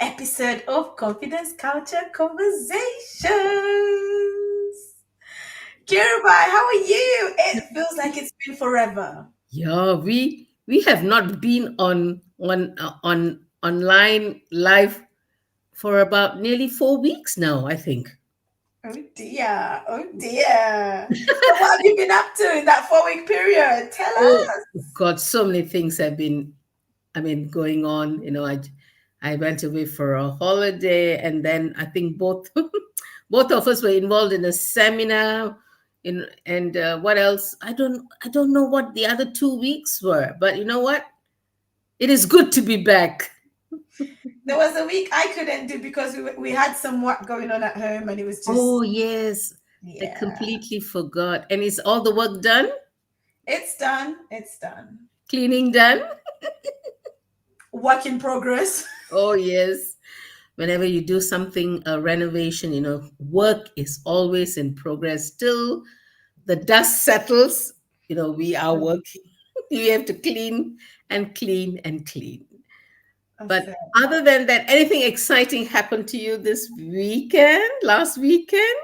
episode of Confidence Culture Conversations. Kirabai, how are you? It feels like it's been forever. Yeah, we have not been on online live for about nearly 4 weeks now, I think. Oh dear, oh dear. So what have you been up to in that 4 week period? Tell Oh us. God, so many things have been, going on. I went away for a holiday, and then I think both both of us were involved in a seminar. And what else? I don't know what the other 2 weeks were, but you know what? It is good to be back. There was a week I couldn't do because we had some work going on at home and it was Oh, just, yes. I yeah. completely forgot. And is all the work done? It's done. It's done. Cleaning done? Work in progress. Oh, yes. Whenever you do something, a renovation, work is always in progress. Till the dust settles, we are working. We have to clean and clean and clean. That's But it. other than that, anything exciting happened to you this weekend, last weekend?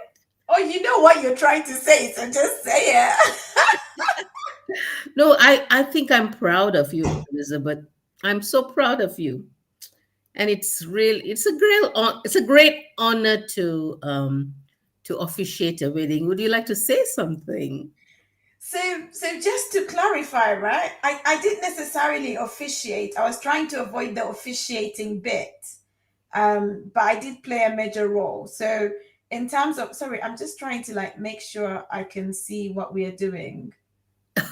Oh, you know what you're trying to say, so just say it. No, I think I'm proud of you, Elizabeth. I'm so proud of you. And it's a great honor to officiate a wedding. Would you like to say something? So just to clarify, right? I didn't necessarily officiate. I was trying to avoid the officiating bit. But I did play a major role. So in terms of, sorry, I'm just trying to like make sure I can see what we are doing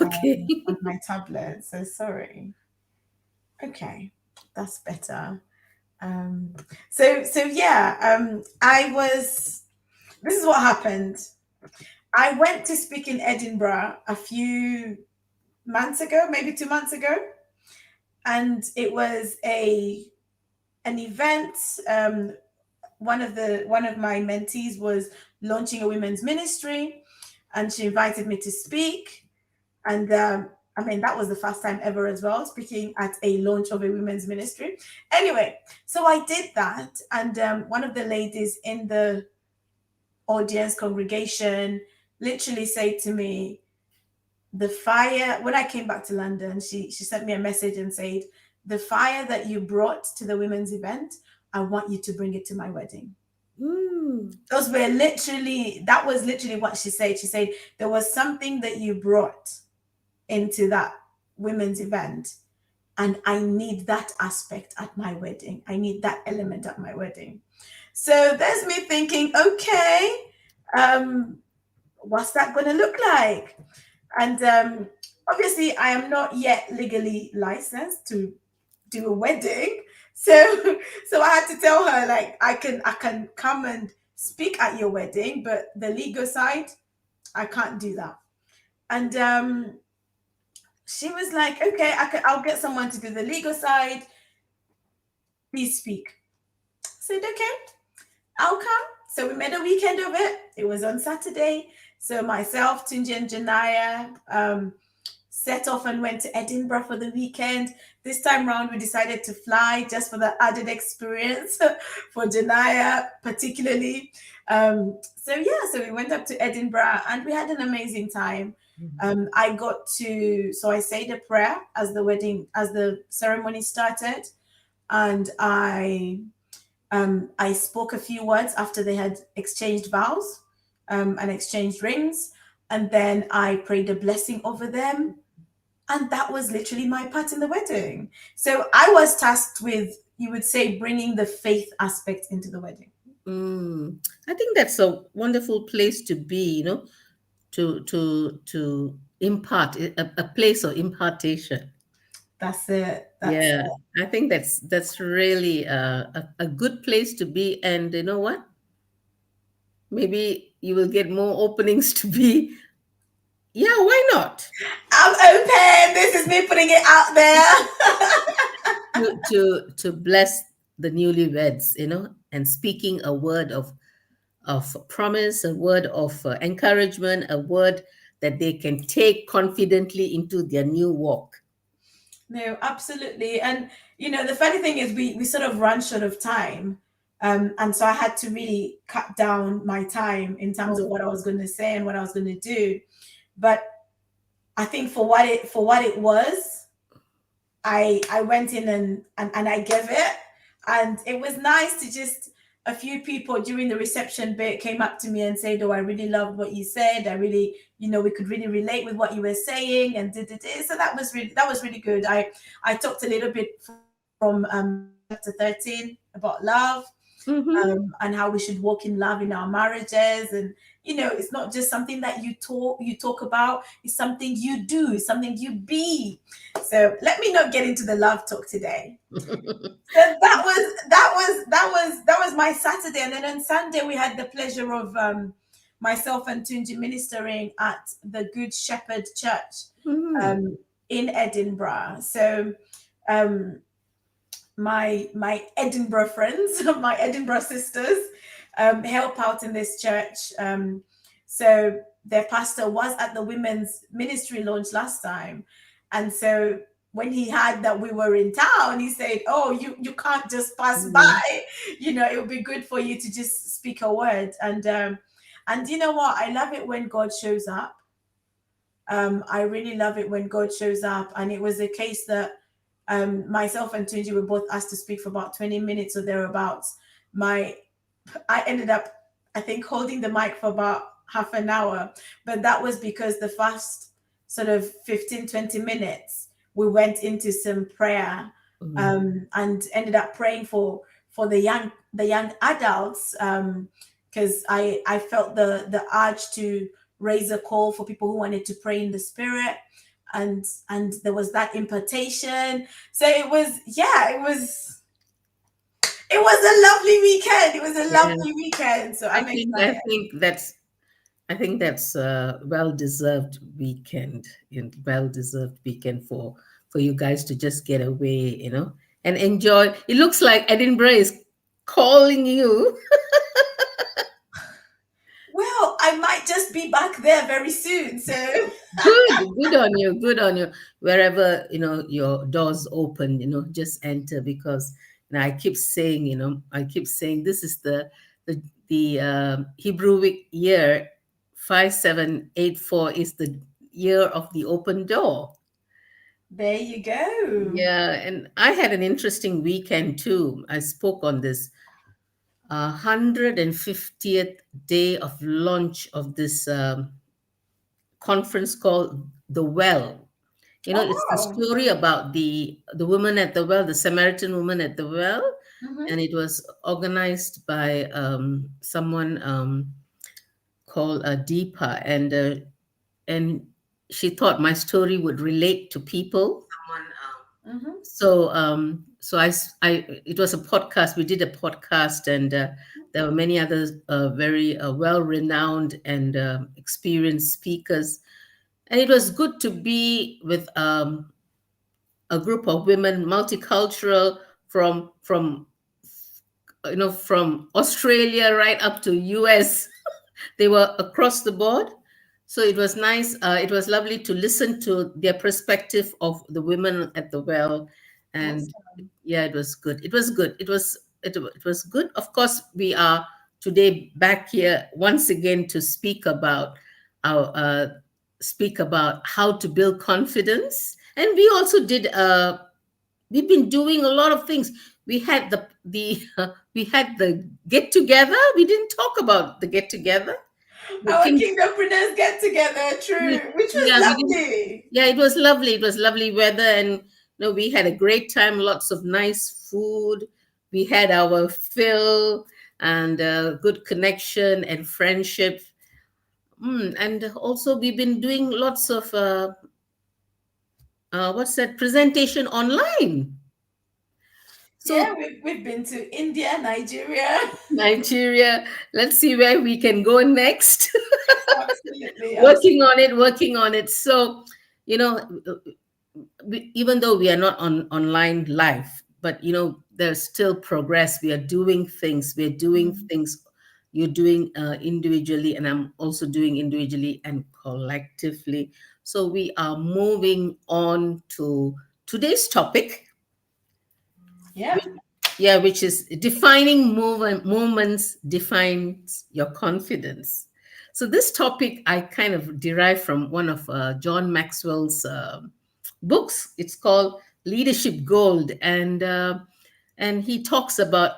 Okay. on my tablet. So sorry. Okay, that's better. Um, so yeah, I was. This is what happened. I went to speak in Edinburgh a few months ago, maybe 2 months ago, and it was a an event. One of my mentees was launching a women's ministry, and she invited me to speak. And I mean, that was the first time ever as well, speaking at a launch of a women's ministry. Anyway, so I did that, and one of the ladies in the audience congregation literally said to me, "The fire." When I came back to London, she sent me a message and said, "The fire that you brought to the women's event, I want you to bring it to my wedding." Mm. That was literally what she said. She said, "There was something that you brought into that women's event, and I need that aspect at my wedding. I need that element at my wedding." So there's me thinking, okay, um, what's that going to look like? And obviously, I am not yet legally licensed to do a wedding. So so I had to tell her like I can come and speak at your wedding, but the legal side, I can't do that. And she was like, okay, I'll get someone to do the legal side. Please speak. I said, okay, I'll come. So we made a weekend of it. It was on Saturday. So myself, Tunji, and Janaya set off and went to Edinburgh for the weekend. This time round, we decided to fly just for the added experience for Janaya, particularly. So we went up to Edinburgh and we had an amazing time. So I said a prayer as the ceremony started, and I spoke a few words after they had exchanged vows and exchanged rings, and then I prayed a blessing over them, and that was literally my part in the wedding. So I was tasked with, you would say, bringing the faith aspect into the wedding. Mm. I think that's a wonderful place to be, to impart a place of impartation. That's it. That's Yeah, it. I think that's really a good place to be. And you know what? Maybe you will get more openings to be. Yeah, why not? I'm open. This is me putting it out there. To bless the newlyweds, and speaking a word of promise, a word of encouragement, a word that they can take confidently into their new walk. No, absolutely. And the funny thing is we sort of run short of time. And so I had to really cut down my time in terms of Oh, what I was going to say and what I was going to do. But I think for what it was, I went in and I gave it, and it was nice to just a few people during the reception bit came up to me and said, "Oh, I really loved what you said. I really, we could really relate with what you were saying," and did. So that was really good. I talked a little bit from chapter 13 about love, mhm. and how we should walk in love in our marriages. And it's not just something that you talk about, it's something you do, it's something you be. So let me not get into the love talk today. So that was my Saturday. And then on Sunday we had the pleasure of myself and Tunji ministering at the Good Shepherd Church Mhm. um, in Edinburgh. So um, my Edinburgh friends, my Edinburgh sisters, help out in this church. So their pastor was at the women's ministry launch last time, and so when he heard that we were in town, he said, "Oh, you can't just pass by. Mhm. It would be good for you to just speak a word." And you know what? I love it when God shows up. I really love it when God shows up, and it was a case that myself and Tunji were both asked to speak for about 20 minutes or thereabouts. My I ended up, I think, holding the mic for about half an hour, but that was because the first sort of 15-20 minutes we went into some prayer, Mhm. and ended up praying for the young adults, because I felt the urge to raise a call for people who wanted to pray in the spirit, and there was that impartation. So it was a lovely weekend. It was a Yeah, lovely weekend. So I I'm think excited. I think that's I think that's a well-deserved weekend, and well-deserved weekend for you guys to just get away, and enjoy. It looks like Edinburgh is calling you. Well, I might just be back there very soon. So Good on you, good on you. Wherever your doors open, just enter, because I keep saying this is the Hebrew year 5784 is the year of the open door. there you go. Yeah, and I had an interesting weekend too. I spoke on this 150th day of launch of this conference called The Well. It's the Oh, story about the woman at the well, the Samaritan woman at the well, hmm. and it was organized by someone called Deepa, and she thought my story would relate to people. Hmm. It was a podcast. We did a podcast, and there were many others, very well-renowned and experienced speakers, and it was good to be with a group of women, multicultural, from Australia right up to US. They were across the board. So it was nice. It was lovely to listen to their perspective of the women at the well, and Awesome. yeah, it was good. It was good. It was good. Of course, we are today back here once again to our speak about how to build confidence, and we also did. We've been doing a lot of things. We had the we had the get together. We didn't talk about the get together. The Our King, kingdompreneurs get together, true, which was yeah, we didn't. lovely. Yeah, it was lovely. It was lovely weather, and we had a great time. Lots of nice food. We had our fill, and good connection and friendship. And also, we've been doing lots of what's that, presentation online. Yeah, So we've been to India, Nigeria. Nigeria. Let's see where we can go next. Absolutely, Working absolutely. on it, working on it. So, you know, even though we are not on online live, but there's still progress. We are doing things. We're doing Mm. things. You're doing individually, and I'm also doing individually and collectively. So we are moving on to today's topic. Yeah. Yeah, which is defining moments defines your confidence. So this topic I kind of derived from one of John Maxwell's books. It's called Leadership Gold, and he talks about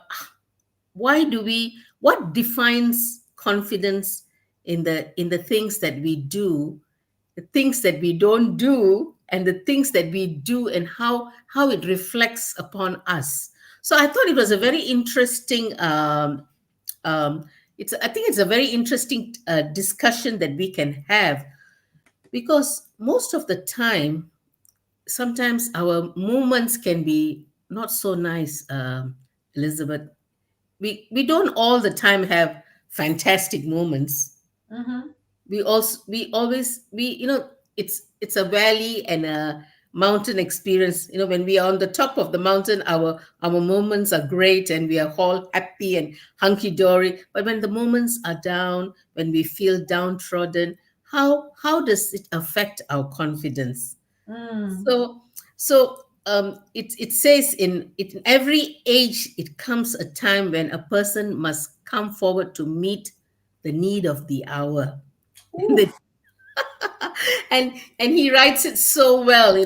why do we what defines confidence in the things that we do, the things that we don't do, and the things that we do, and how it reflects upon us. So I thought it was a very interesting um, I think it's a very interesting discussion that we can have, because most of the time sometimes our moments can be not so nice, Elizabeth. We don't all the time have fantastic moments. Mm-hmm. We always we it's a valley and a mountain experience. When we are on the top of the mountain, our moments are great and we are all happy and hunky-dory. But when the moments are down, when we feel downtrodden, how does it affect our confidence? Mm. So it says in every age it comes a time when a person must come forward to meet the need of the hour. Ooh. And he writes it so well.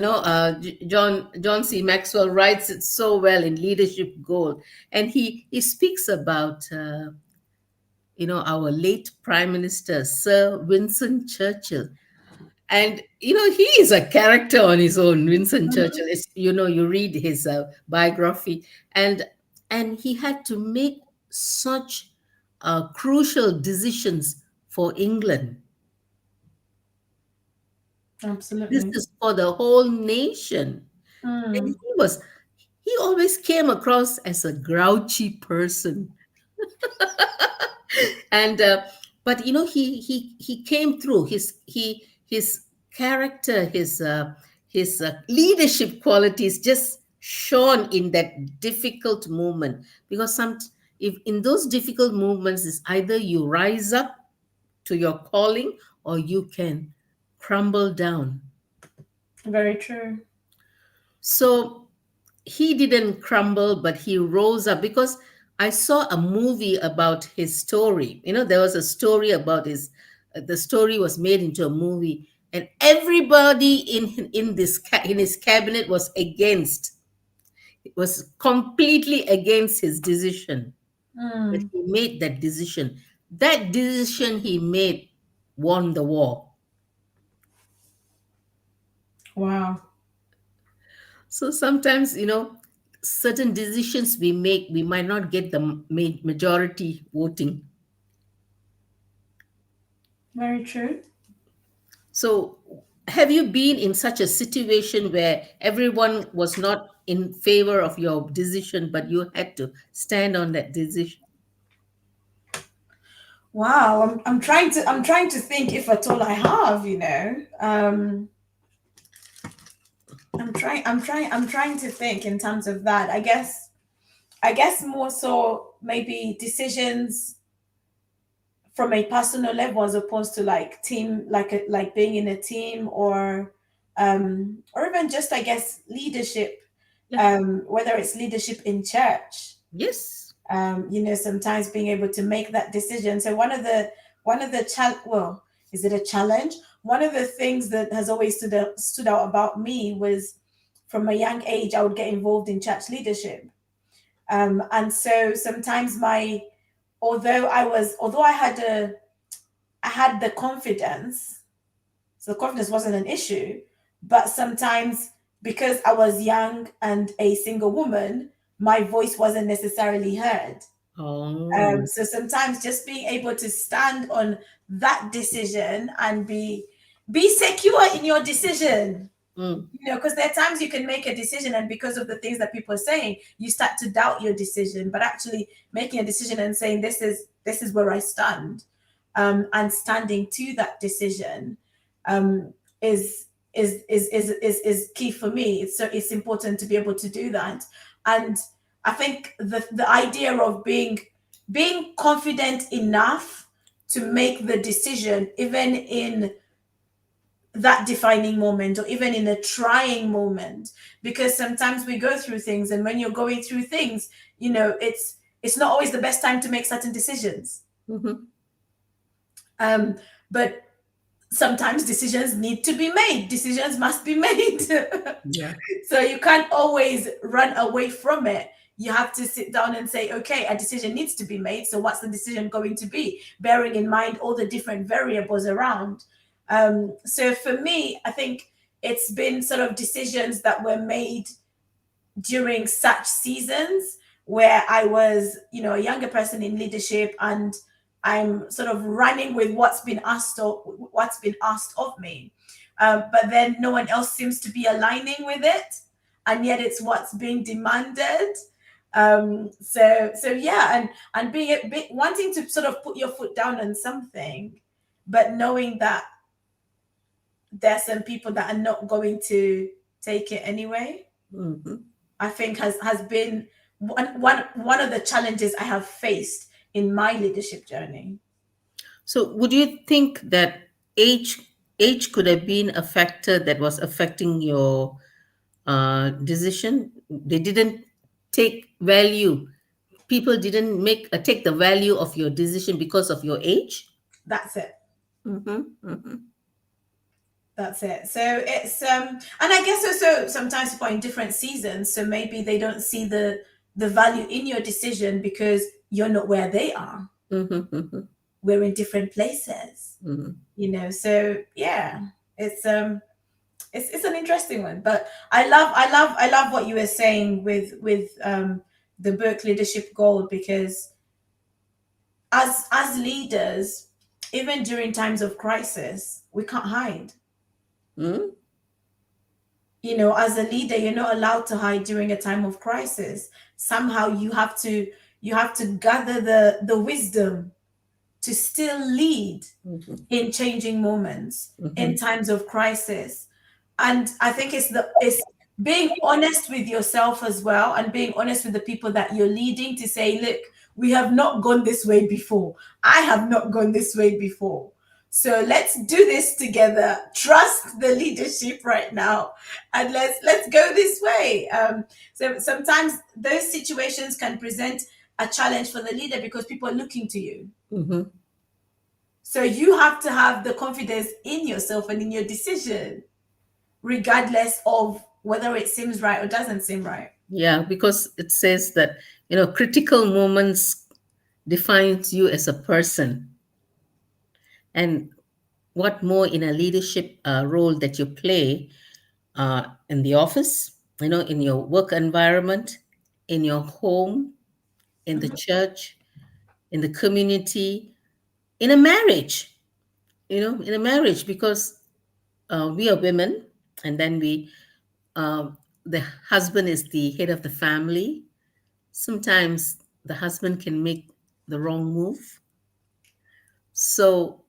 John C. Maxwell writes it so well in Leadership Gold, and he speaks about our late Prime Minister Sir Winston Churchill. And he is a character on his own. Winston Churchill Mhm. is, you read his biography, and he had to make such crucial decisions for England. This Absolutely. is for the whole nation. And Mm. he always came across as a grouchy person. And but he came through. His character, his leadership qualities just shone in that difficult moment, because if in those difficult moments is either you rise up to your calling or you can crumble down. Very true. So he didn't crumble, but he rose up, because I saw a movie about his story. There was a story about the story was made into a movie, and everybody in his cabinet was completely against his decision. But Mm. he made that decision. That decision he made won the war. Wow. So sometimes, certain decisions we make, we might not get the majority voting. Very true. So, have you been in such a situation where everyone was not in favor of your decision, but you had to stand on that decision? Wow. I'm trying to think if at all I have, I'm trying to think in terms of that. I guess more so maybe decisions from a personal level as opposed to like team, like being in a team, or even just, I guess, leadership, Yeah. whether it's leadership in church. Yes. Sometimes being able to make that decision. So well, is it a challenge? One of the things that has always stood out about me was, from a young age I would get involved in church leadership. And so sometimes although I had the confidence, so the confidence wasn't an issue, but sometimes, because I was young and a single woman, my voice wasn't necessarily heard. Oh. So sometimes just being able to stand on that decision and be secure in your decision. Mm. Because there are times you can make a decision, and because of the things that people are saying, you start to doubt your decision. But actually making a decision and saying, this is where I stand, and standing to that decision, um, is key for me. It's important to be able to do that. And I think the idea of being confident enough to make the decision, even in that defining moment, or even in a trying moment, because sometimes we go through things, and when you're going through things, it's not always the best time to make certain decisions. Mhm. But sometimes decisions need to be made, decisions must be made. Yeah. So you can't always run away from it. You have to sit down and say, okay, a decision needs to be made. So what's the decision going to be? Bearing in mind all the different variables around. So for me, I think it's been sort of decisions that were made during such seasons where I was, a younger person in leadership, and I'm sort of running with what's been asked of me. But then no one else seems to be aligning with it, and yet it's what's being demanded. So yeah, and being wanting to sort of put your foot down on something, but knowing that there's some people that are not going to take it anyway. Mhm. I think has been one of the challenges I have faced in my leadership journey. So, would you think that age age could have been a factor that was affecting your decision? They didn't take value. People didn't make take the value of your decision because of your age. That's it. Mm-hmm, mm-hmm, That's it. So it's and I guess also sometimes people are in different seasons, so maybe they don't see the value in your decision because you're not where they are. mm-hmm, mm-hmm, We're in different places, mm-hmm. So yeah, it's an interesting one. But I love what you were saying with the book Leadership Gold, because as leaders, even during times of crisis, we can't hide. Mm-hmm. As a leader, you're not allowed to hide during a time of crisis. Somehow you have to gather the wisdom to still lead Mm-hmm. in changing moments, in Mm-hmm. times of crisis. And I think it's being honest with yourself as well, and being honest with the people that you're leading, to say, look, we have not gone this way before. I have not gone this way before. So let's do this together. Trust the leadership right now, and let's go this way. So sometimes those situations can present a challenge for the leader because people are looking to you. Mm-hmm. So you have to have the confidence in yourself and in your decision, regardless of whether it seems right or doesn't seem right. Yeah, because it says that critical moments defines you as a person, and what more in a leadership role that you play in the office, in your work environment, in your home, in the Mhm. church, in the community, in a marriage, in a marriage, because we are women, and then uh, the husband is the head of the family. Sometimes the husband can make the wrong move. So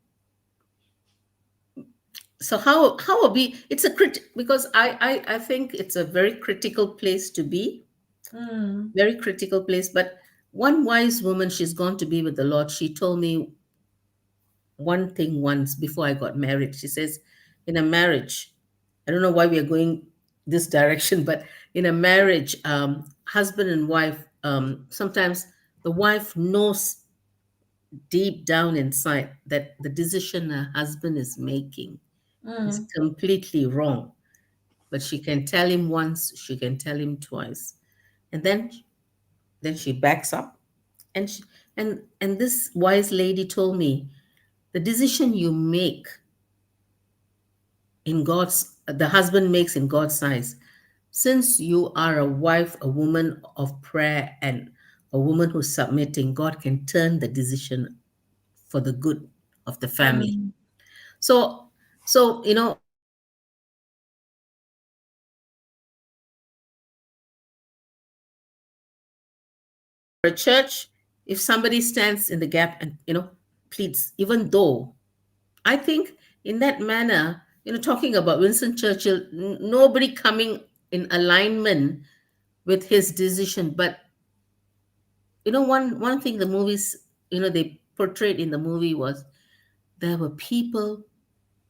how are we? It's a because I think it's a very critical place to be, Mm, very critical place. But one wise woman, she's gone to be with the Lord. She told me one thing once before I got married. She says, in a marriage, I don't know why we are going this direction, but in a marriage, husband and wife, sometimes the wife knows deep down inside that the decision her husband is making is mm, completely wrong. But she can tell him once, she can tell him twice, and then she backs up. And and this wise lady told me, the decision you make in God's the husband makes in God's eyes, since you are a wife, a woman of prayer, and a woman who's submitting, God can turn the decision for the good of the family. mm, So so for a church, if somebody stands in the gap and pleads, even though I think in that manner, talking about Winston Churchill, nobody coming in alignment with his decision. But one thing the movies, they portrayed in the movie was there were people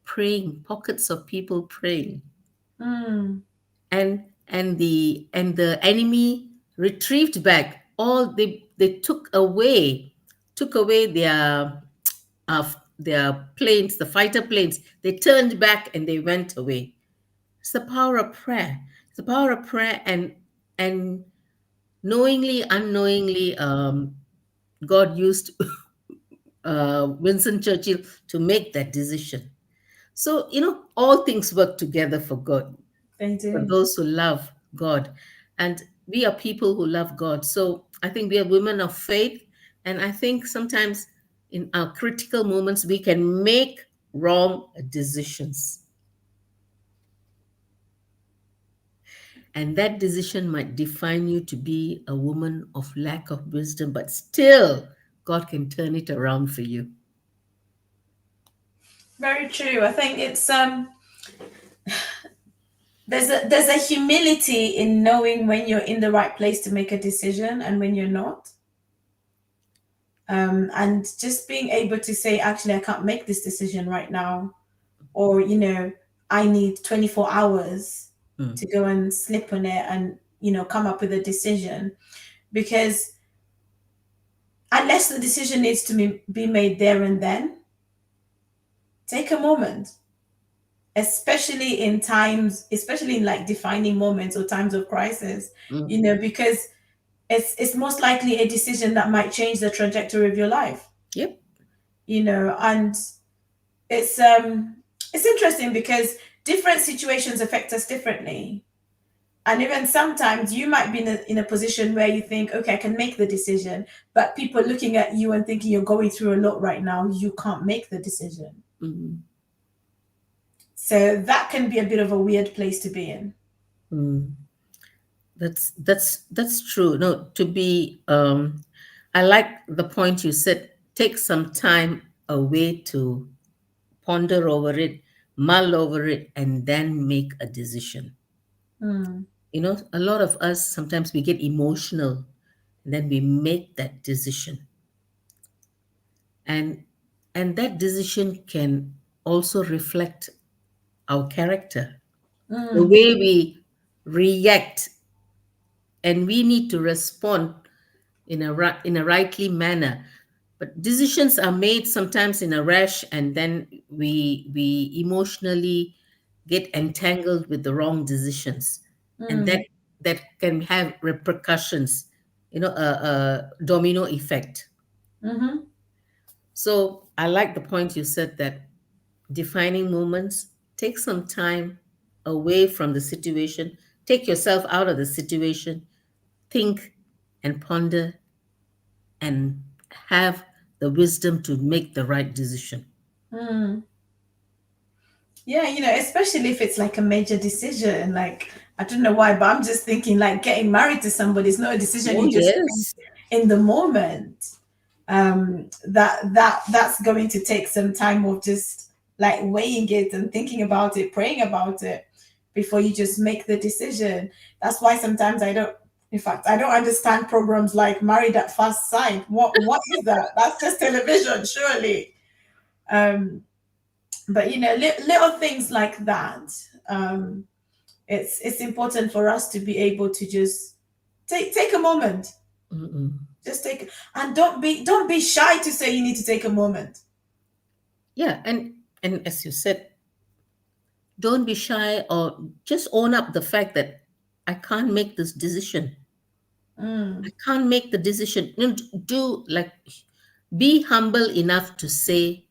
praying, pockets of people praying, Mm. and the enemy retrieved back all. They took away their planes, the fighter planes. They turned back and they went away. It's the power of prayer. It's the power of prayer, and knowingly, unknowingly, God used Winston Churchill to make that decision. So, all things work together for good, They for do. those who love God. And we are people who love God. So I think we are women of faith. And I think sometimes in our critical moments, we can make wrong decisions. And that decision might define you to be a woman of lack of wisdom, but still, God can turn it around for you. Very true. I think it's there's a humility in knowing when you're in the right place to make a decision and when you're not. And just being able to say, actually, I can't make this decision right now, or I need 24 hours Mm, to go and slip on it and come up with a decision, because unless the decision needs to be made there and then, take a moment, especially in like defining moments or times of crisis, mm, because it's most likely a decision that might change the trajectory of your life. yep. And it's interesting because different situations affect us differently. And even sometimes you might be in a position where you think, okay, I can make the decision, but people looking at you and thinking you're going through a lot right now, you can't make the decision. Mm, So that can be a bit of a weird place to be in. mm. That's true. No, to be I like the point you said, take some time away to ponder over it, mull over it, and then make a decision. Mm, A lot of us sometimes we get emotional and then we make that decision. And that decision can also reflect our character, the mm, way we react, and we need to respond in a rightly manner. But decisions are made sometimes in a rush, and then we emotionally get entangled with the wrong decisions, and that mm, that can have repercussions, a domino effect. mm-hmm, So I like the point you said, that defining moments, take some time away from the situation, take yourself out of the situation, think and ponder, and have the wisdom to make the right decision. mm. Yeah, especially if it's like a major decision. Like, I don't know why, but I'm just thinking like getting married to somebody is not a decision Oh, you just make yes. in the moment. That's going to take some time of just like weighing it and thinking about it, praying about it before you just make the decision. That's why sometimes in fact, I don't understand programs like Married at First Sight. What is that? That's just television, surely. Um, but little things like that. It's important for us to be able to just take a moment. Mm-mm. Just take, and don't be shy to say you need to take a moment. Yeah, and as you said, don't be shy, or just own up the fact that I can't make this decision. I Mm, can't make the decision. Do like, be humble enough to say,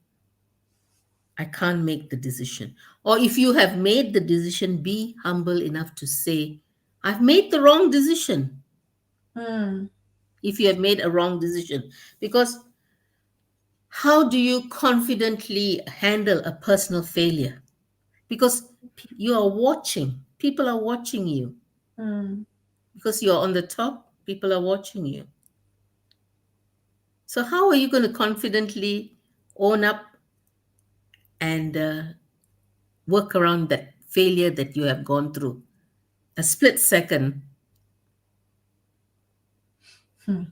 I can't make the decision. Or if you have made the decision, be humble enough to say, I've made the wrong decision. mm, If you have made a wrong decision, because how do you confidently handle a personal failure? Because you are watching, people are watching you. mm, Because you're on the top, people are watching you. So how are you going to confidently own up and work around that failure that you have gone through? A split second. hmm.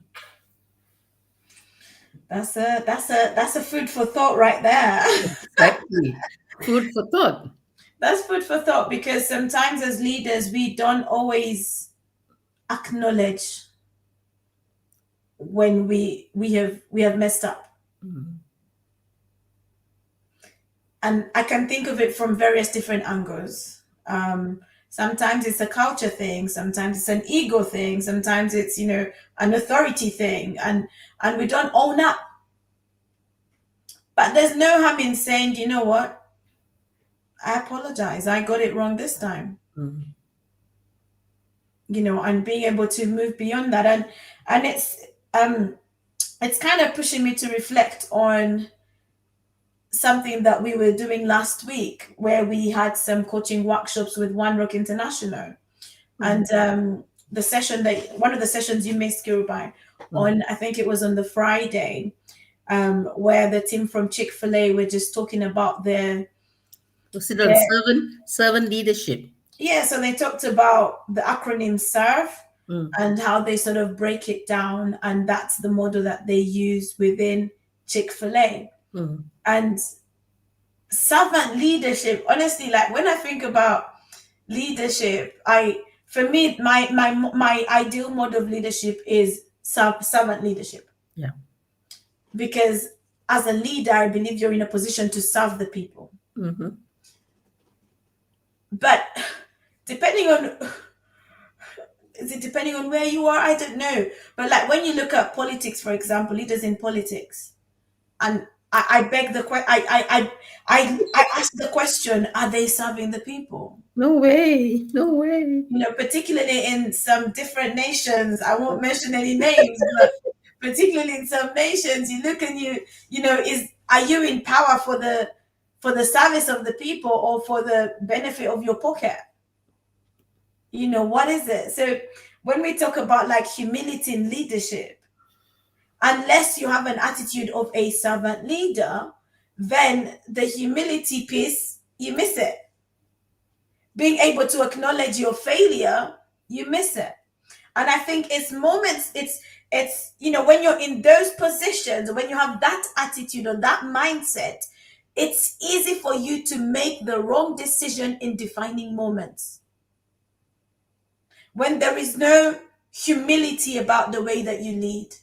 That's a food for thought right there. Exactly. Food for thought. That's food for thought, because sometimes as leaders we don't always acknowledge when we have messed up. Mm. And I can think of it from various different angles. Sometimes it's a culture thing, sometimes it's an ego thing, sometimes it's an authority thing, and we don't own up. But there's no harm in saying, you know what, I apologize, I got it wrong this time. Mm. And being able to move beyond that, and it's kind of pushing me to reflect on something that we were doing last week, where we had some coaching workshops with One Rock International. Mm. And one of the sessions you missed, Kirubai, on, I think it was on the Friday, where the team from Chick-fil-A were just talking about Was it on servant leadership? yeah, so they talked about the acronym SERVE, Mm. and how they sort of break it down, and that's the model that they use within Chick-fil-A. Mm. And servant leadership, honestly, like when I think about leadership, for me, my ideal model of leadership is servant leadership. Yeah. Because as a leader, I believe you're in a position to serve the people. Mm-hmm. But depending on where you are, I don't know. But like when you look at politics, for example, leaders in politics, and I beg the question, I ask the question: are they serving the people? No way. No way. Particularly in some different nations, I won't mention any names, but particularly in some nations, you look and are you in power for the service of the people, or for the benefit of your pocket? What is it? So when we talk about like humility in leadership, unless you have an attitude of a servant leader, then the humility piece, you miss it. Being able to acknowledge your failure, you miss it. And I think it's moments, it's when you're in those positions, when you have that attitude or that mindset, it's easy for you to make the wrong decision in defining moments. When there is no humility about the way that you lead,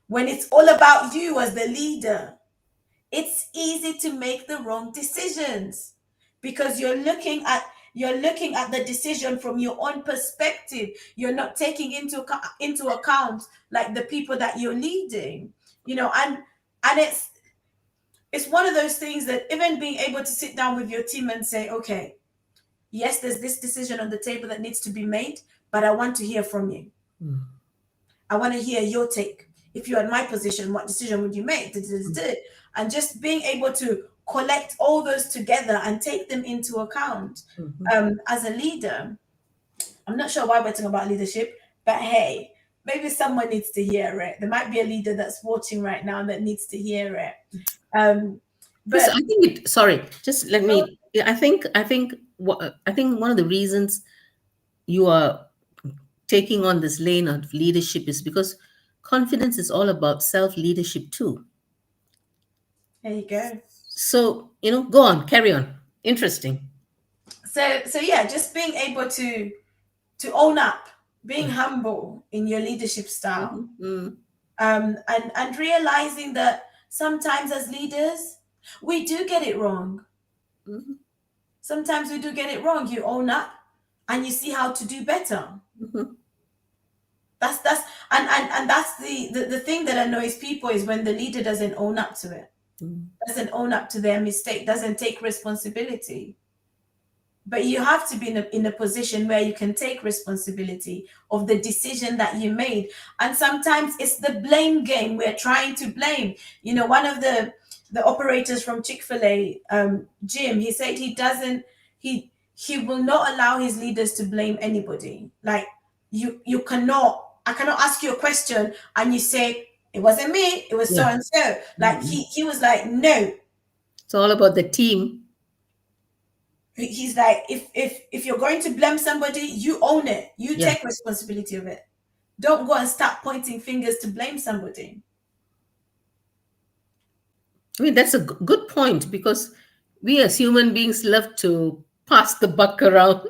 when it's all about you as the leader, it's easy to make the wrong decisions, because you're looking at the decision from your own perspective. You're not taking into account like the people that you're leading, and it's one of those things that even being able to sit down with your team and say, okay, yes, there's this decision on the table that needs to be made, but I want to hear from you. Mm. I want to hear your take. If you're in my position, what decision would you make? And just being able to collect all those together and take them into account. Mm-hmm. As a leader, I'm not sure why we're talking about leadership, but hey, maybe someone needs to hear it. There might be a leader that's watching right now that needs to hear it. Because But I think sorry, just let me. I think one of the reasons you are taking on this lane of leadership is because confidence is all about self leadership too. there you go. So go on, carry on. Interesting. So yeah, just being able to own up, being humble in your leadership style, Mm-hmm. and realizing that sometimes as leaders we do get it wrong. Mm-hmm. Sometimes we do get it wrong. You own up and you see how to do better. Mm-hmm. That's and that's the thing that annoys people, is when the leader doesn't own up to it, doesn't own up to their mistake, doesn't take responsibility. But you have to be in a position where you can take responsibility of the decision that you made. And sometimes it's the blame game. We're trying to blame. One of the operators from Chick-fil-A, Jim, he said he will not allow his leaders to blame anybody. Like you cannot, I cannot ask you a question and you say, it wasn't me, it was so and so. Like he was like, no. It's all about the team. He's like, if you're going to blame somebody, you own it. You take responsibility of it. Don't go and start pointing fingers to blame somebody. I mean, that's a good point, because we as human beings love to pass the buck around.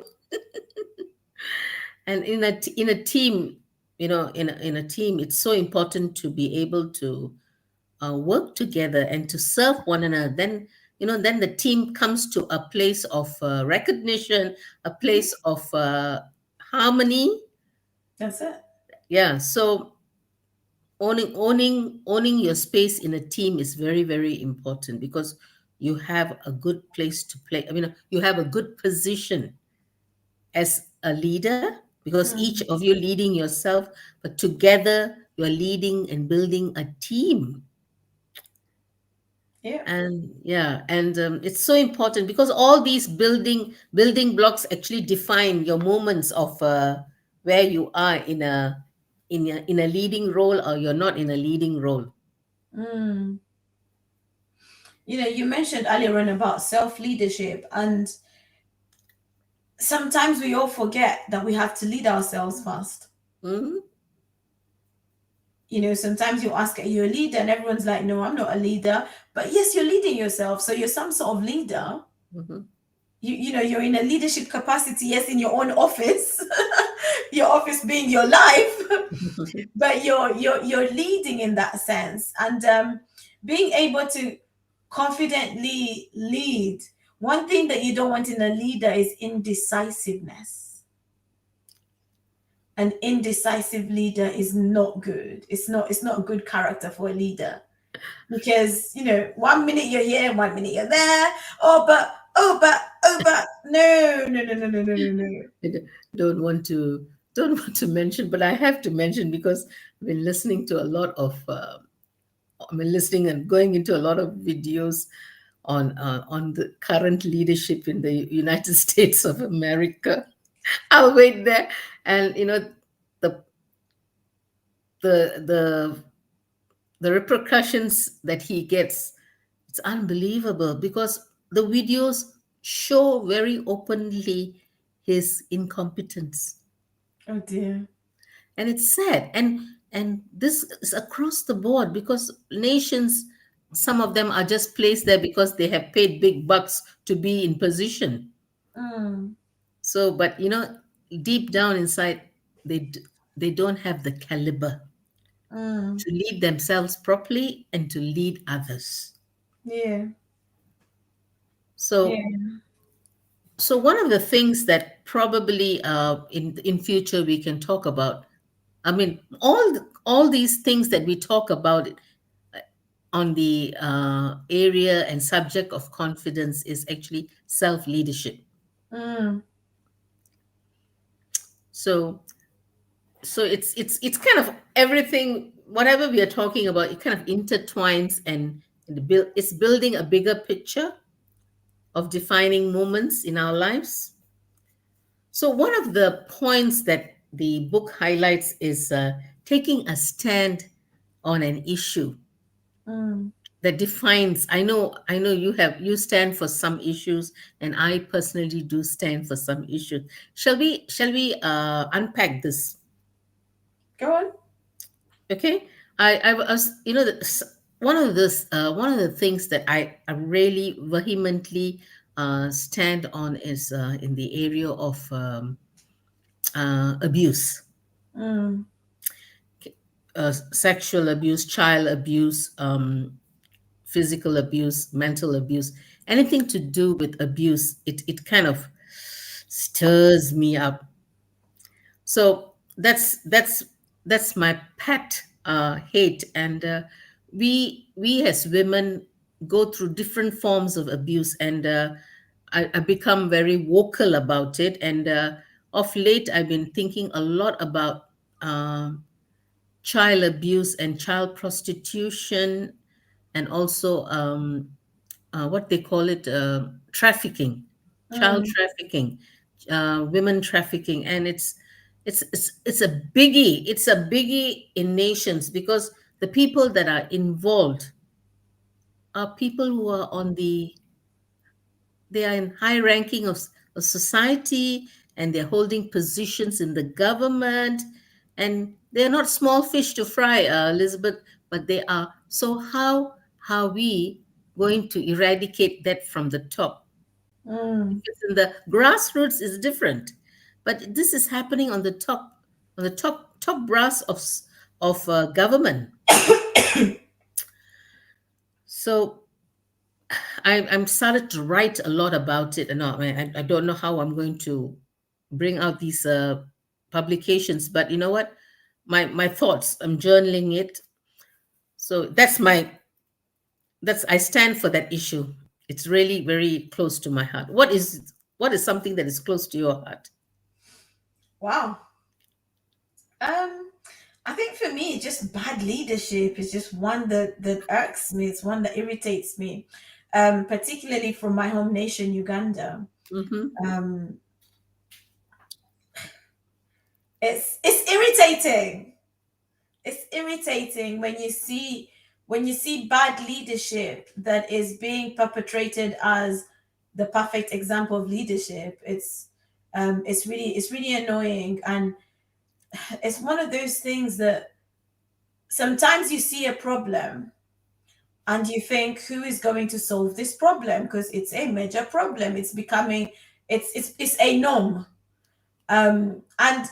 And in a team, in a team, it's so important to be able to work together and to serve one another. Then, then the team comes to a place of recognition, a Mhm. place of harmony. That's it. Yeah. So owning your space in a team is very, very important, because you have a good place to play. I mean, you have a good position as a leader, because each Mm. of you leading yourself, but together you're leading and building a team. Yeah. And yeah, and it's so important, because all these building blocks actually define your moments of where you are in a leading role, or you're not in a leading role. Mm. You mentioned earlier on about self leadership, and sometimes we all forget that we have to lead ourselves first. Mhm, Sometimes you ask, are you a leader? And everyone's like, no, I'm not a leader. But yes, you're leading yourself. So you're some sort of leader. mhm. You're in a leadership capacity, yes, in your own office, your office being your life, but you're leading in that sense. And being able to confidently lead. One thing that you don't want in a leader is indecisiveness. An indecisive leader is not good. It's not a good character for a leader, because 1 minute you're here, 1 minute you're there. Oh but no, no, no, no, no, no, no, no. I don't want to mention, but I have to mention, because I've been listening to a lot of I've been listening and going into a lot of videos on the current leadership in the United States of America. I'll wait there. And the the the the repercussions that he gets, it's unbelievable, because the videos show very openly his incompetence. Oh dear. And it's sad. And this is across the board, because nations, some of them are just placed there because they have paid big bucks to be in position. Mm, So, but deep down inside, they don't have the caliber mm, to lead themselves properly and to lead others. yeah, So, yeah. one of the things that probably in future we can talk about, I mean, all these things that we talk about on the area and subject of confidence is actually self leadership. Mm, So it's kind of everything, whatever we are talking about, it kind of intertwines, and it's building a bigger picture of defining moments in our lives. So one of the points that the book highlights is taking a stand on an issue mm. that defines. I know you stand for some issues, and I personally do stand for some issues. Shall we unpack this? Go on. Okay. I was, one of the things that I really vehemently stand on is in the area of abuse, Mm, sexual abuse, child abuse, physical abuse, mental abuse, anything to do with abuse. It kind of stirs me up. So that's my pet hate. And we as women go through different forms of abuse, and I become very vocal about it. And of late, I've been thinking a lot about child abuse and child prostitution, and also what they call it, trafficking, child mm, trafficking, women trafficking. And it's a biggie. It's a biggie in nations, because the people that are involved are people who are they are in high ranking of society, and they're holding positions in the government, and they're not small fish to fry, Elizabeth, but they are. So how are we going to eradicate that from the top. Mm. Because in the grassroots is different, but this is happening on the top brass of government. So I'm started to write a lot about it, and I don't know how I'm going to bring out these publications, but you know what, my thoughts, I'm journaling it. So that's I stand for that issue. It's really very close to my heart. What is something that is close to your heart? Wow. Um, I think for me, just bad leadership is just one that irks me. It's one that irritates me, particularly from my home nation, Uganda. Mm-hmm. Um, it's irritating. It's irritating when you see bad leadership that is being perpetrated as the perfect example of leadership. It's really annoying, and it's one of those things that sometimes you see a problem and you think, who is going to solve this problem, because it's a major problem. It's becoming it's a norm. And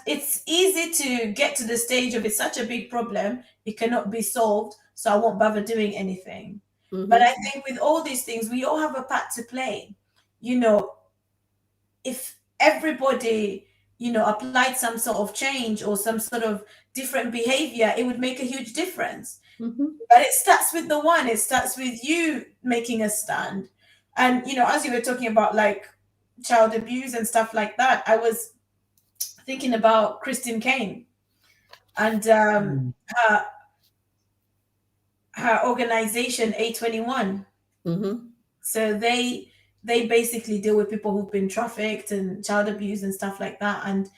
it's easy to get to the stage of, it's such a big problem, it cannot be solved, so I won't bother doing anything. But I Mm-hmm. think with all these things, we all have a part to play. You know, if everybody, applied some sort of change or some sort of different behavior, it would make a huge difference. Mm-hmm. But it starts with the one, it starts with you making a stand. And, as you were talking about like child abuse and stuff like that, I was thinking about Christine Kane and her her organization A21. Mm-hmm. So they basically deal with people who've been trafficked and child abuse and stuff like that, and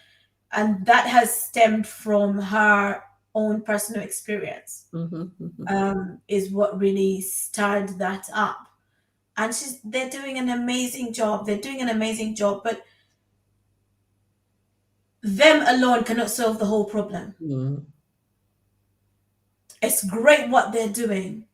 that has stemmed from her own personal experience. Mm-hmm. Mm-hmm. Is what really started that up. And they're doing an amazing job. They're doing an amazing job, but them alone cannot solve the whole problem. Mm-hmm. It's great what they're doing,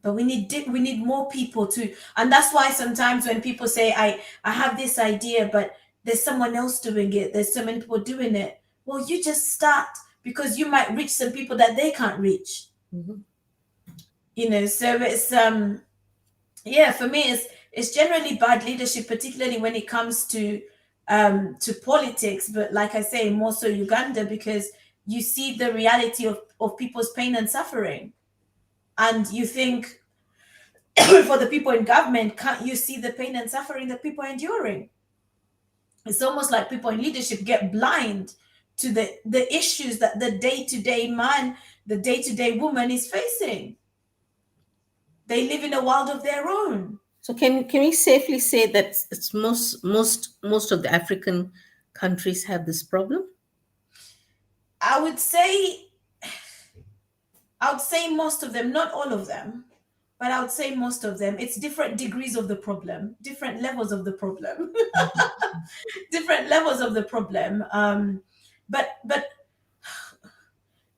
but we need more people too. And that's why sometimes when people say, I have this idea, but there's someone else doing it, there's so many people doing it. Well, you just start, because you might reach some people that they can't reach. Mm-hmm. So it's yeah, for me it's generally bad leadership, particularly when it comes to politics. But like I say, more so Uganda, because you see the reality of people's pain and suffering, and you think, for the people in government, can't you see the pain and suffering that people are enduring? It's almost like people in leadership get blind to the issues that the day-to-day man, the day-to-day woman is facing. They live in a world of their own. So can we safely say that it's most of the African countries have this problem? I would say I would say most of them, not all of them, but I would say most of them. It's different degrees of the problem, different levels of the problem, different levels of the problem. But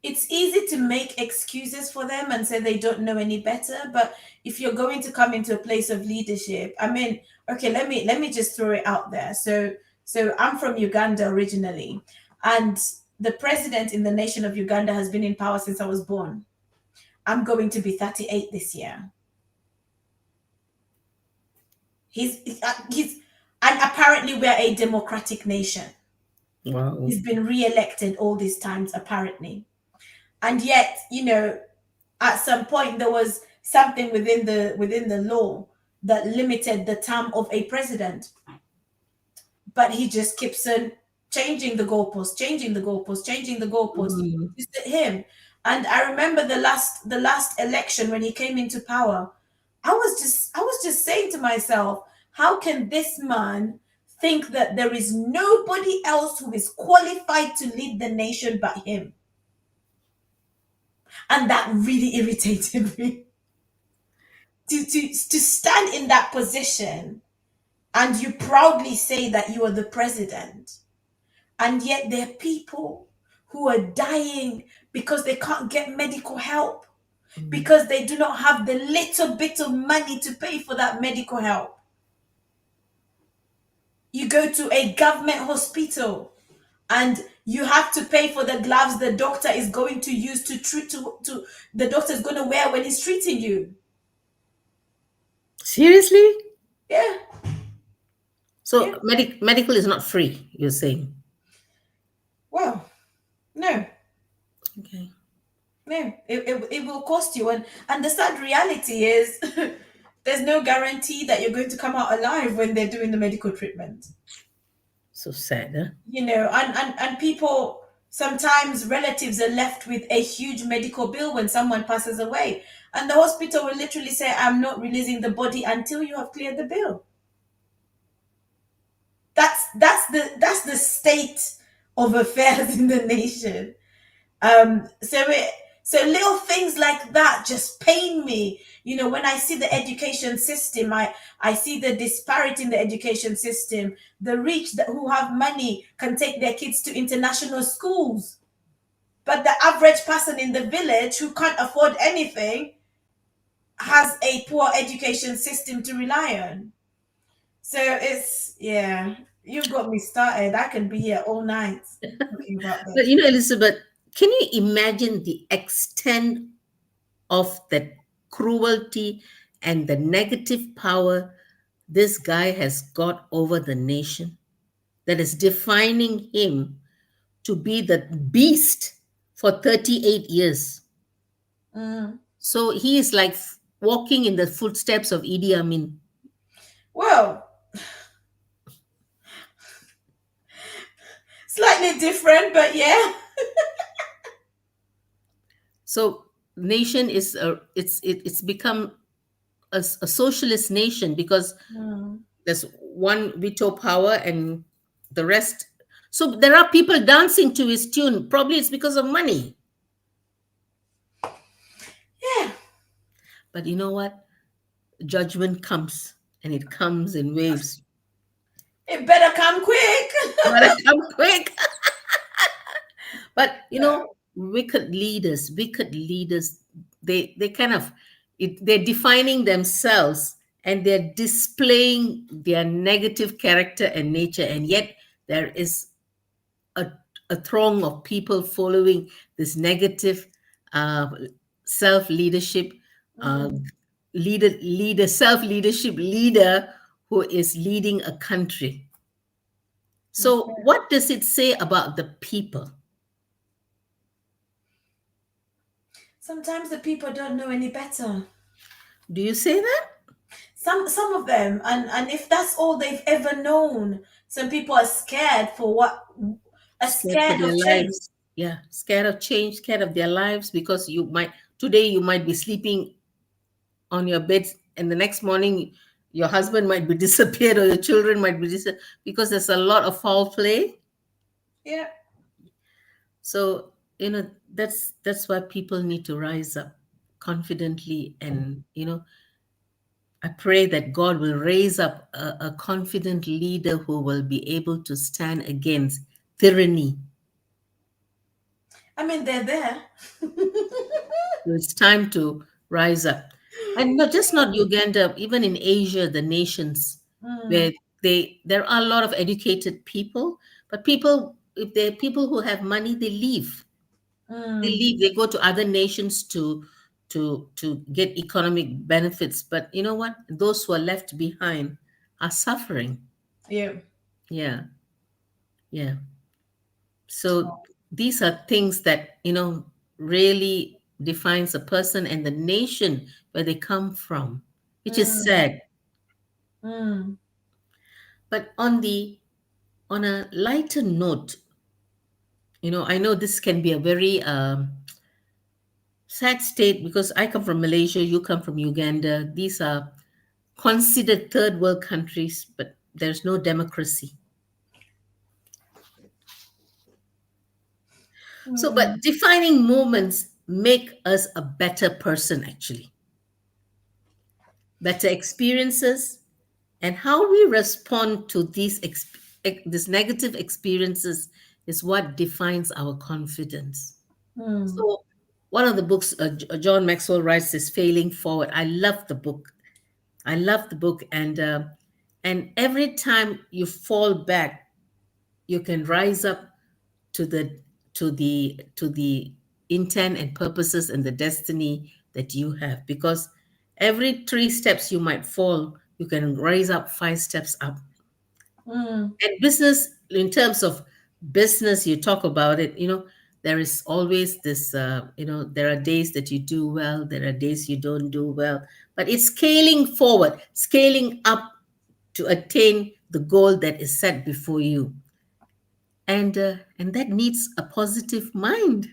it's easy to make excuses for them and say they don't know any better. But if you're going to come into a place of leadership, I mean, okay, let me just throw it out there. So I'm from Uganda originally, and the president in the nation of Uganda has been in power since I was born. I'm going to be 38 this year. He's and apparently we're a democratic nation. Wow. He's been re-elected all these times, apparently. And yet, at some point there was something within the law that limited the term of a president. But he just keeps on changing the goalposts, changing the goalposts, changing the goalposts. Mm. It's him. And I remember the last election when he came into power. I was just saying to myself, how can this man think that there is nobody else who is qualified to lead the nation but him? And that really irritated me. To stand in that position and you proudly say that you are the president, and yet there are people who are dying because they can't get medical help. because they do not have the little bit of money to pay for that medical help. You go to a government hospital and you have to pay for the gloves the doctor is going to use to treat to the doctor is going to wear when he's treating you. Seriously? Yeah, yeah. So medical is not free, you're saying? Well, no, Okay. no. It will cost you, and the sad reality is there's no guarantee that you're going to come out alive when they're doing the medical treatment. So sad, huh? And people, sometimes relatives are left with a huge medical bill when someone passes away, and the hospital will literally say, I'm not releasing the body until you have cleared the bill. That's the state of affairs in the nation. So little things like that just pain me. When I see the education system, I see the disparity in the education system. The rich that who have money can take their kids to international schools, but the average person in the village who can't afford anything has a poor education system to rely on. So it's, yeah, you've got me started. I can be here all night talking about But this. Elizabeth, can you imagine the extent of that cruelty and the negative power this guy has got over the nation that is defining him to be the beast for 38 years? Mm. So he is like walking in the footsteps of Idi Amin. Well, slightly different, but yeah. So nation is it's become a socialist nation because Mm. there's one veto power and the rest. So there are people dancing to his tune. Probably it's because of money. Yeah. But you know what? Judgment comes and it comes in waves. It better come quick. Gotta come quick. But wicked leaders, they kind of they're defining themselves and they're displaying their negative character and nature, and yet there is a, a throng of people following this negative uh, self leadership uh, Mm. self leadership leader who is leading a country. So Okay. what does it say about the people? Sometimes the people don't know any better. Do you say that? Some of them, and if that's all they've ever known, some people are scared for what, are Scared for scared their of change. lives. Yeah, scared of change, scared of their lives, because you might be sleeping on your bed and the next morning your husband might be disappeared or your children might be disappeared because there's a lot of foul play. Yeah. So that's why people need to rise up confidently, and I pray that God will raise up a confident leader who will be able to stand against tyranny. I mean, they're there. So it's time to rise up. And not Uganda, even in Asia, the nations Mm. where there are a lot of educated people, but if they're people who have money, they leave. They Mm. leave, they go to other nations to get economic benefits. But you know what? Those who are left behind are suffering. Yeah. Yeah, yeah. So these are things that really defines a person and the nation where they come from, which is Mm. sad. Mm. But on a lighter note, I know this can be a very sad state because I come from Malaysia, you come from Uganda. These are considered third world countries, but there's no democracy. So, Mm. but defining moments make us a better person, actually. Better experiences, and how we respond to these negative experiences is what defines our confidence. Mm. So one of the books John Maxwell writes is Failing Forward. I love the book. I love the book, and every time you fall back, you can rise up to the intent and purposes and the destiny that you have. Because every 3 steps you might fall, you can rise up 5 steps up. Mm, And business, in terms of business, you talk about it, there is always this, there are days that you do well, there are days you don't do well, but it's scaling forward, scaling up to attain the goal that is set before you. And that needs a positive mind,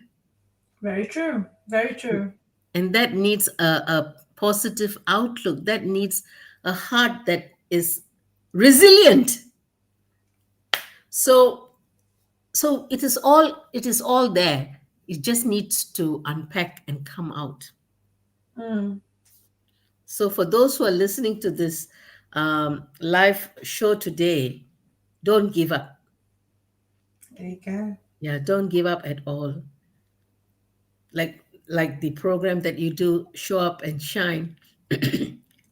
very true. Very true. and that needs a positive outlook, that needs a heart that is resilient. So so it is all there. It just needs to unpack and come out. Mm, So for those who are listening to this live show today, don't give up. there you go. Yeah, don't give up at all. Like the program that you do, Show Up and Shine.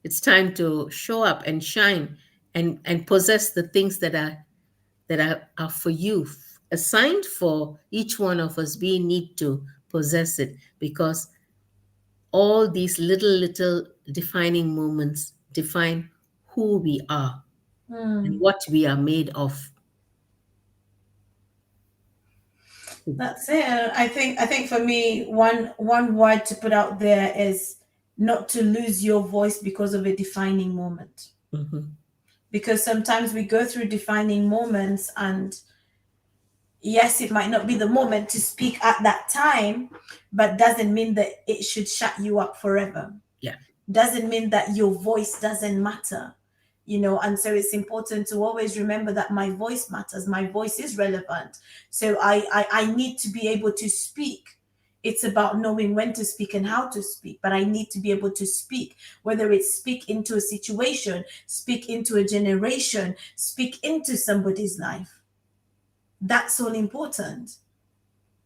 It's time to show up and shine, and possess the things that are for you, assigned for each one of us. We need to possess it, because all these little defining moments define who we are and Mm, what we are made of. that's it. I think for me, one word to put out there is not to lose your voice because of a defining moment. Mhm. Because sometimes we go through defining moments, and yes, it might not be the moment to speak at that time, but doesn't mean that it should shut you up forever. Yeah. Doesn't mean that your voice doesn't matter. And so it's important to always remember that my voice matters, my voice is relevant. So I need to be able to speak. It's about knowing when to speak and how to speak, but I need to be able to speak, whether it's speak into a situation, speak into a generation, speak into somebody's life. That's all important.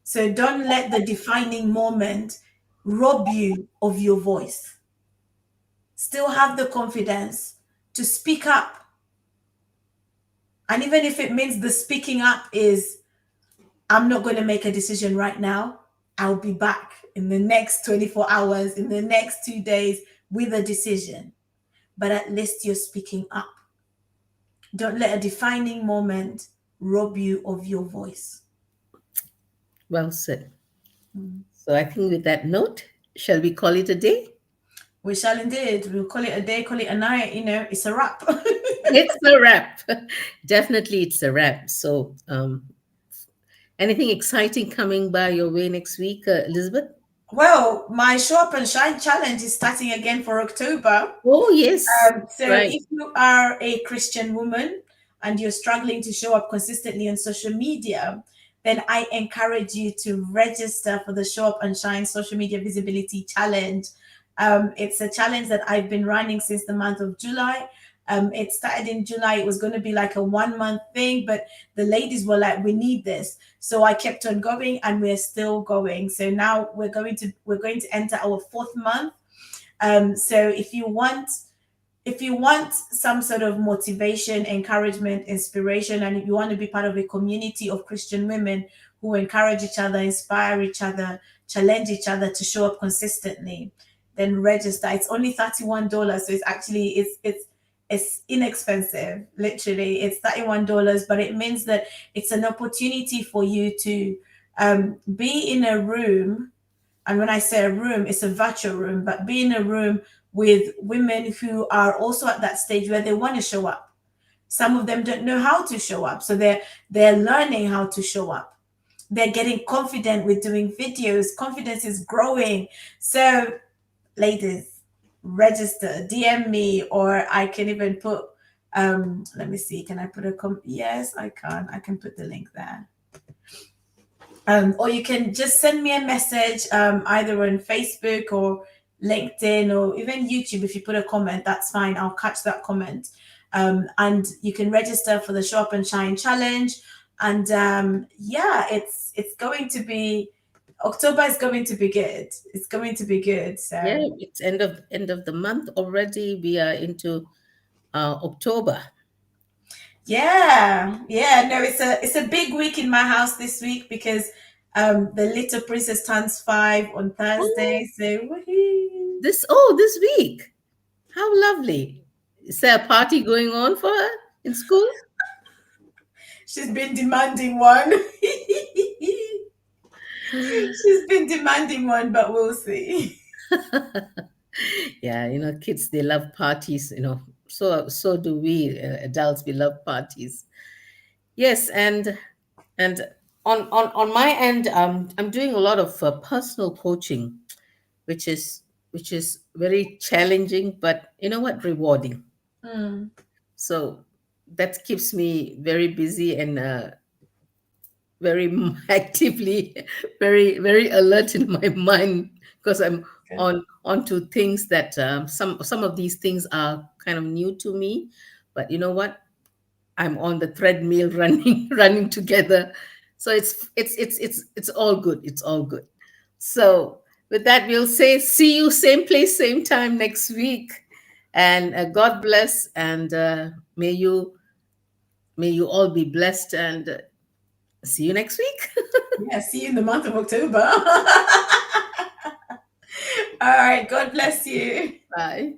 So don't let the defining moment rob you of your voice. Still have the confidence to speak up. And even if it means the speaking up is, I'm not going to make a decision right now, I'll be back in the next 24 hours, in the next 2 days with a decision. But at least you're speaking up. Don't let a defining moment rob you of your voice. Well said. Mm. So I think with that note, shall we call it a day? We shall indeed. We'll call it a day, call it a night. It's a wrap. It's a wrap. Definitely, it's a wrap. So, anything exciting coming by your way next week, Elizabeth? Well, my Show Up and Shine challenge is starting again for October. Oh, yes. So Right. if you are a Christian woman and you're struggling to show up consistently on social media, then I encourage you to register for the Show Up and Shine Social Media Visibility Challenge. It's a challenge that I've been running since the month of July. It started in July. It was going to be like a 1 month thing, but the ladies were like, "We need this," so I kept on going, and we're still going. So now we're going to enter our 4th month. So if you want some sort of motivation, encouragement, inspiration, and if you want to be part of a community of Christian women who encourage each other, inspire each other, challenge each other to show up consistently, then register. It's only $31, so it's actually it's inexpensive. Literally, it's $31, but it means that it's an opportunity for you to be in a room. And when I say a room, it's a virtual room, but be in a room with women who are also at that stage where they want to show up. Some of them don't know how to show up, so they're learning how to show up. They're getting confident with doing videos. Confidence is growing. So, ladies, register, DM me, or I can even put. Let me see. Can I put Yes, I can. I can put the link there. Or you can just send me a message, either on Facebook or LinkedIn or even YouTube. If you put a comment, that's fine. I'll catch that comment. And you can register for the Show Up and Shine challenge. And yeah, it's going to be October is going to be good. It's going to be good. Yeah, So it's end of the month already. We are into October. yeah, yeah. No, it's a big week in my house this week because the little princess turns 5 on Oh, Thursday. So woohoo. this week. How lovely. Is there a party going on for her in school? She's been demanding one. She's been demanding one, but we'll see. Yeah, kids, they love parties, so do we, adults. We love parties. Yes, and on my end, I'm doing a lot of personal coaching, which is very challenging, but you know what, rewarding. Mm, So that keeps me very busy and very actively, very alert in my mind, because I'm good. onto things that some of these things are kind of new to me, but you know what, I'm on the treadmill running running together. So it's all good. It's all good. So with that, we'll say see you same place, same time next week. And God bless, and may you all be blessed, and see you next week. Yeah, see you in the month of October. All right. God bless you. Bye.